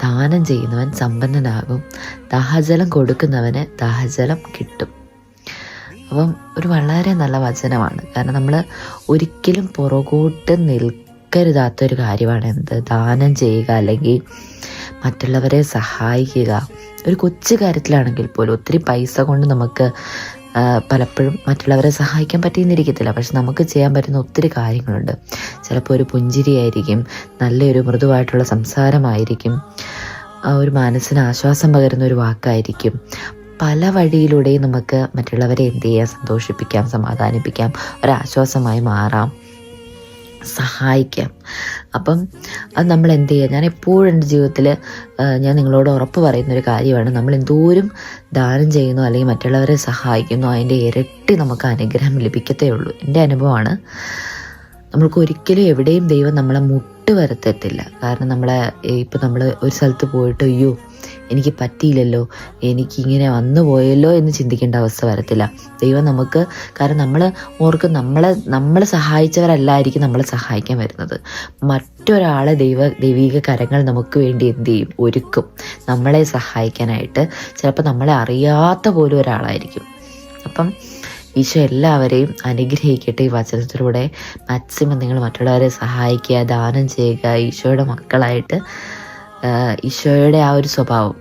ദാനം ചെയ്യുന്നവൻ സമ്പന്നനാകും, ദാഹജലം കൊടുക്കുന്നവന് ദാഹജലം കിട്ടും. അപ്പം ഒരു വളരെ നല്ല വചനമാണ്. കാരണം നമ്മൾ ഒരിക്കലും പുറകോട്ട് നിൽക്കരുതാത്തൊരു കാര്യമാണ് ദാനം ചെയ്യുക, അല്ലെങ്കിൽ മറ്റുള്ളവരെ സഹായിക്കുക. ഒരു കൊച്ചു കാര്യത്തിലാണെങ്കിൽ പോലും ഒത്തിരി പൈസ കൊണ്ട് നമുക്ക് പലപ്പോഴും മറ്റുള്ളവരെ സഹായിക്കാൻ പറ്റിയെന്നിരിക്കത്തില്ല. പക്ഷെ നമുക്ക് ചെയ്യാൻ പറ്റുന്ന ഒത്തിരി കാര്യങ്ങളുണ്ട്. ചിലപ്പോൾ ഒരു പുഞ്ചിരിയായിരിക്കും, നല്ലൊരു മൃദുവായിട്ടുള്ള സംസാരമായിരിക്കും, ഒരു മനസ്സിന് ആശ്വാസം പകരുന്ന ഒരു വാക്കായിരിക്കും. പല വഴിയിലൂടെയും നമുക്ക് മറ്റുള്ളവരെ എന്ത് ചെയ്യാം, സന്തോഷിപ്പിക്കാം, സമാധാനിപ്പിക്കാം, ഒരാശ്വാസമായി മാറാം, സഹായിക്കാം. അപ്പം അത് നമ്മൾ എന്ത് ചെയ്യുക, ഞാൻ എപ്പോഴും എൻ്റെ ജീവിതത്തിൽ ഞാൻ നിങ്ങളോട് ഉറപ്പ് പറയുന്നൊരു കാര്യമാണ്, നമ്മൾ എന്തോരം ദാനം ചെയ്യുന്നു അല്ലെങ്കിൽ മറ്റുള്ളവരെ സഹായിക്കുന്നു അതിൻ്റെ ഇരട്ടി നമുക്ക് അനുഗ്രഹം ലഭിക്കത്തേ ഉള്ളൂ. എൻ്റെ അനുഭവമാണ്. നമ്മൾക്ക് ഒരിക്കലും എവിടെയും ദൈവം നമ്മളെ മുട്ട് വരുത്തത്തില്ല. കാരണം ഇപ്പം നമ്മൾ ഒരു സ്ഥലത്ത് പോയിട്ട് അയ്യോ എനിക്ക് പറ്റിയില്ലല്ലോ, എനിക്കിങ്ങനെ വന്നു പോയല്ലോ എന്ന് ചിന്തിക്കേണ്ട അവസ്ഥ വരത്തില്ല. ദൈവം നമുക്ക്, കാരണം നമ്മൾ ഓർക്കും നമ്മൾ സഹായിച്ചവരല്ലായിരിക്കും നമ്മളെ സഹായിക്കാൻ വരുന്നത്. മറ്റൊരാളെ ദൈവിക കരങ്ങൾ നമുക്ക് വേണ്ടി എന്ത് ചെയ്യും, ഒരുക്കും നമ്മളെ സഹായിക്കാനായിട്ട്. ചിലപ്പോൾ നമ്മളെ അറിയാത്ത പോലും ഒരാളായിരിക്കും. അപ്പം ഈശോ എല്ലാവരെയും അനുഗ്രഹിക്കട്ടെ. ഈ വചനത്തിലൂടെ മാക്സിമം നിങ്ങൾ മറ്റുള്ളവരെ സഹായിക്കുക, ദാനം ചെയ്യുക, ഈശോയുടെ മക്കളായിട്ട് ഈശോയുടെ ആ ഒരു സ്വഭാവം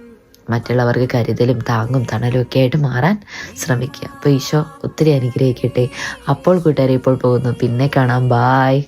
മറ്റുള്ളവർക്ക് കരുതലും താങ്ങും തണലും ഒക്കെ ആയിട്ട് മാറാൻ ശ്രമിക്കുക. അപ്പോൾ ഈശോ ഒത്തിരി അനുഗ്രഹിക്കട്ടെ. അപ്പോൾ കൂട്ടുകാരെ ഇപ്പോൾ പോകുന്നു, പിന്നെ കാണാം. ബായ്.